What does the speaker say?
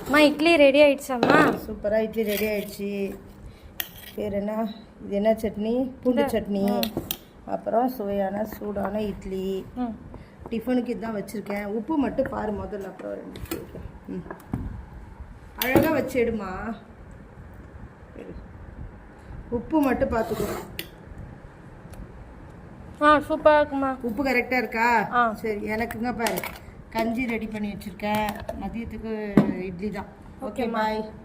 அம்மா இட்லி ரெடி ஆயிடுச்சாம்மா? சூப்பராக இட்லி ரெடி ஆயிடுச்சு. பேர் என்ன? இது என்ன சட்னி? பூண்டு சட்னி. அப்புறம் சுவையான சூடான இட்லி. டிஃபனுக்கு இதுதான் வச்சுருக்கேன். உப்பு மட்டும் பாரு முதல்ல, அப்புறம் அழகாக வச்சு எடுமா. உப்பு மட்டும் பார்த்துக்கோ. சூப்பராக இருக்குமா? உப்பு கரெக்டாக இருக்கா? சரி, எனக்குங்க பாரு கஞ்சி ரெடி பண்ணி வச்சுருக்கேன். மதியத்துக்கு இட்லி தான். ஓகே, பாய்.